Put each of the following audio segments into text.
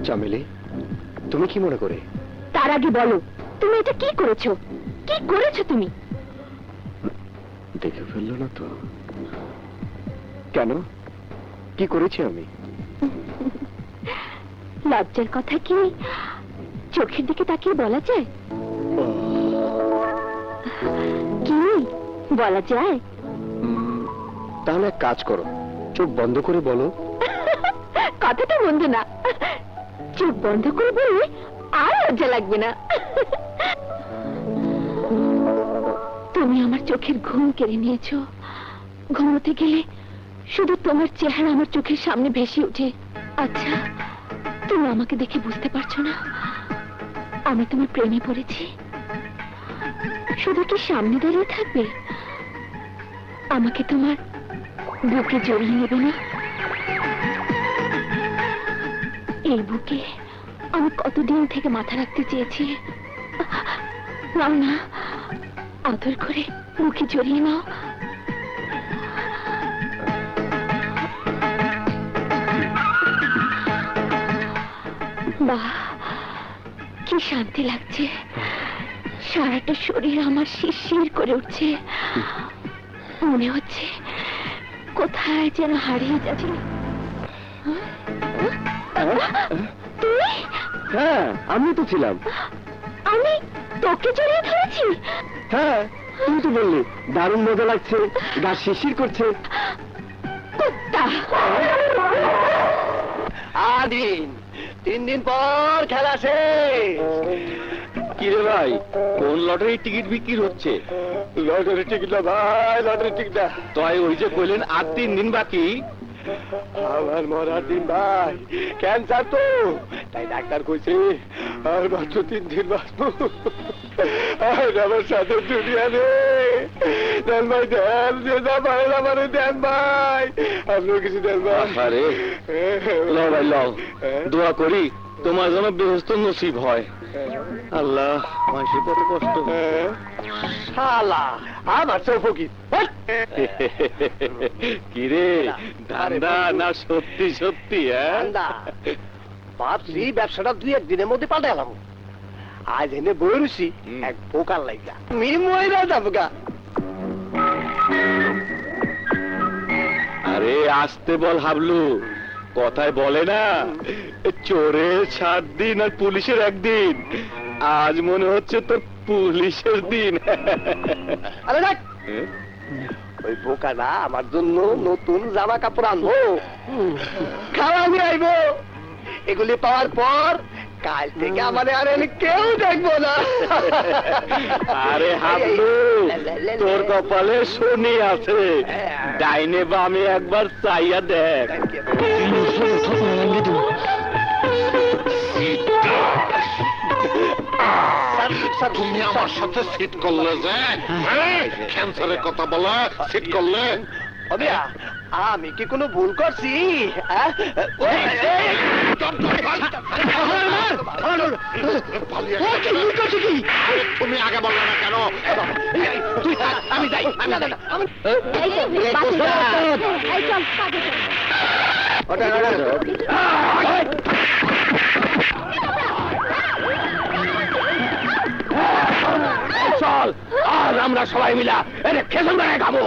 চামেলি, তুমি কি মনে করে? তার আগে বলো, তুমি এটা কি করেছো? কি করেছো তুমি? দেখে ফেললো না তো? কেন, কি করেছি আমি? লজ্জার কথা কি চোখের দিকে তাকিয়ে বলা যায়? কি বলা যায়? তাহলে এক কাজ করো, চোখ বন্ধ করে বলো। কথাটা মন্দ না, চোখ বন্ধ করে বললে আর লজ্জা লাগবে না। তুমি আমার চোখের ঘুম কেড়ে নিয়েছো। ঘুমোতে গেলে শুধু তোমার চেহারা আমার চোখের সামনে ভেসে ওঠে। আচ্ছা, তুমি আমাকে দেখে বুঝতে পারছো না আমি তোমার প্রেমে পড়েছি? শুধু কি সামনে দাঁড়িয়ে থাকবে? আমাকে তোমার বুকে জড়িয়ে নেবে না? এই বুকে আমি কতদিন থেকে মাথা রাখতে চেয়েছি। নাও না, আদর করে বুকে জড়িয়ে নাও। বাহ, কি শান্তি লাগছে। সারাটা শরীর আমার শিরশির করে উঠছে। মনে হচ্ছে কোথায় যেন হারিয়ে যাচ্ছে। তুই? হ্যাঁ, আমিও তো ছিলাম। আমি তোকে জড়িয়ে ধরেছি? হ্যাঁ, তুমি তো বললে দারুণ মজা লাগছে, গা শিরশির করছে। কুত্তা! আদিন 3 দিন পর খেলা শেষ। কি রে ভাই, কোন লটারির টিকিট বিক্রি হচ্ছে? লটারি টিকিট না ভাই, লটারি টিকিট না। তাই ওই যে কইলেন আর 3 দিন বাকি। আমার মরার দিন ভাই, ক্যান্সার তো, তাই ডাক্তার কইছে আর মাত্র 3 দিন বাঁচবো। আর আমার সাথে দুনিয়া নেই। দেন ভাই, দেন, যে যা পারেন আমারে দেন ভাই, আপনিও কিছু দেন ভাই। আরে লও ভাই লও, দোয়া করি তোমার যেন বেহেশত নসিব হয়। আল্লাহ, মানুষের কত কষ্ট। শালা আমার চোখ ফকির। কি রে, ধান্দা না সত্যি সত্যি? ধান্দা। ভাবছি ব্যবসাটা 2-1 দিনের মধ্যে পাল্টালাম। আজ এনে বইরুছি এক বোকার লাইগা মিময়রা যাবগা। আরে আসতে বল হাবলু, কথায় বলে না চোরের 7 দিন আর পুলিশের 1 দিন। আজ মনে হচ্ছে তোর পুলিশের দিন। আরে দেখ, ওই বোকাটা আমার জন্য নতুন জামা কাপড় আনবো, খাওয়া নিয়ে আইবো। এগুলি পাওয়ার পর কাল থেকে আমাদের আর কেউ দেখবো না। আরে হাবলু, তোর কপালে শনি আছে, ডাইনে বামে একবার চাইয়া দেখ। তুমি আমার সাথে সিট করলে যে, ক্যান্সারের কথা বলা সিট করলে। অবিয়া, আমি কি কোনো ভুল করছি? তুমি আগে বললে না কেন? আমি যাই, আমি যাই। চল, আজ আমরা সবাই মিলা এটা খেসন বেড়ায় খাবো।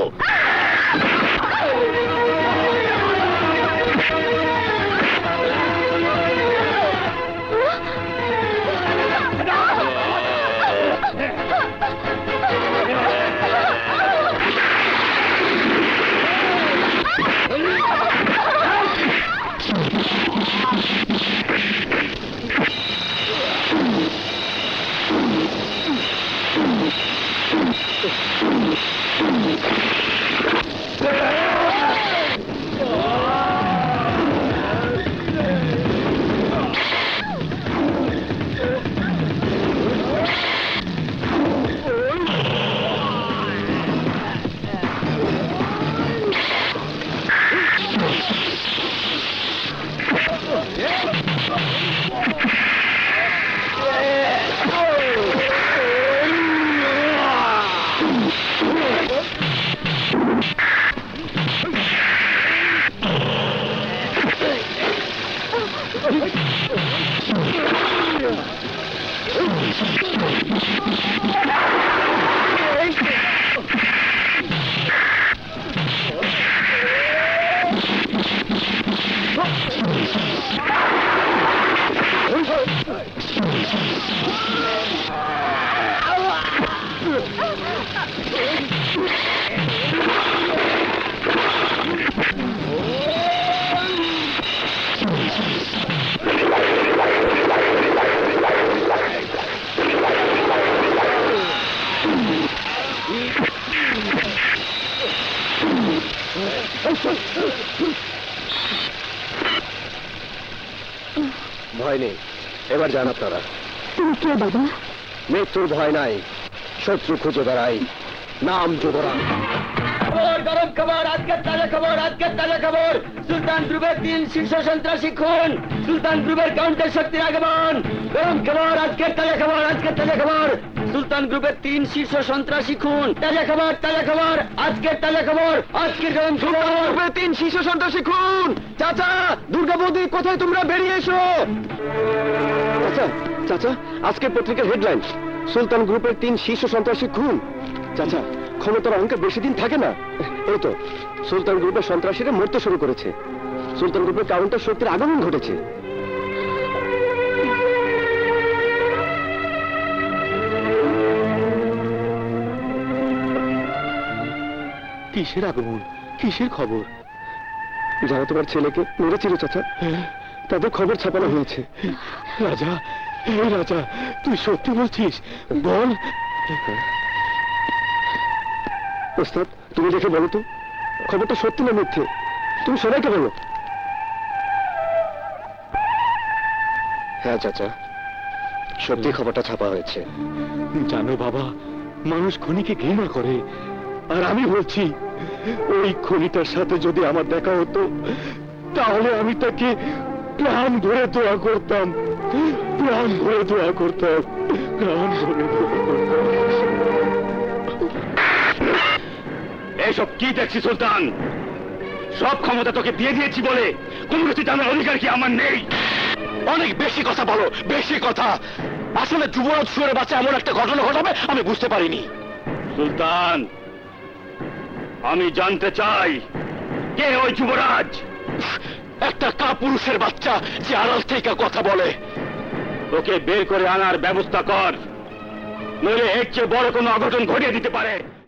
ভয় নেই, এবার জান আপনারা তুমি কে বাবা? মৃত্যুর ভয় নাই, শত্রু খুঁজে বেড়াই, নাম যুবরাজ। খবর, গরম খবর, আজকের তাজা খবর, আজকের তাজা খবর। সুলতান গ্রুপের 3 শীর্ষ সন্ত্রাসী খুন, সুলতান গ্রুপের কাউন্টার শক্তির আগমন। গরম খবর, আজকের তাজা খবর, আজকের তাজা খবর। সুলতান গ্রুপের 3 শীর্ষ সন্ত্রাসী খুন, তাজা খবর, তাজা খবর, আজকের তাজা খবর, আজকের গরম খবর। 3 শীর্ষ সন্ত্রাসী খুন। চাচা, দুর্গা বৌদি কোথায় তোমরা বেরিয়ে এসো। চাচা, চাচা, আজকের পত্রিকার হেডলাইন, সুলতান গ্রুপের 3 শীর্ষ সন্ত্রাসী খুন। চাচা, ক্ষমতার অঙ্কে বেশি দিন থাকে না। এই তো সুলতান গ্রুপের সন্ত্রাসীরা মরতে শুরু করেছে, সুলতান গ্রুপের কাউন্টার শক্তির আগমন ঘটেছে। কিসের আগমন, কিসের খবর? যারা তোমার ছেলেকে মেরেছিল চাচা, তাদের খবর ছাপানো হয়েছে। রাজা, এই রাজা, তুই সত্যি বলছিস? বল। ওস্তাদ, তুমি দেখে বলো তো, খবরটা সত্যি না মিথ্যে? তুমি সবাইকে বলো। হ্যাঁ চাচা, সত্যি খবরটা ছাপা হয়েছে। জানো বাবা, মানুষ খনিকে ঘৃণা করে, আর আমি বলছি ওই খনিটার সাথে যদি আমার দেখা হতো, তাহলে আমি তাকে প্রাণ ভরে দোয়া করতাম, প্রাণ ভরে দোয়া করতাম, প্রাণ ভরে দোয়া করতাম। এসব কি দেখছি সুলতান? সব ক্ষমতা তোকে দিয়ে দিয়েছি বলে কোনো কিছু জানার অধিকার কি আমার নেই? অনেক বেশি কথা বলো, বেশি কথা। আসলে যুবরাজ শুয়ারে বাচ্চা এমন একটা ঘটনা ঘটাবে আমি বুঝতে পারিনি। সুলতান, আমি জানতে চাই কে ওই যুবরাজ? একটা কাপুরুষের বাচ্চা যে আড়াল থেকে কথা বলে। ওকে বের করে আনার ব্যবস্থা কর, নইলে এর চেয়ে বড় কোনো অঘটন ঘটিয়ে দিতে পারে।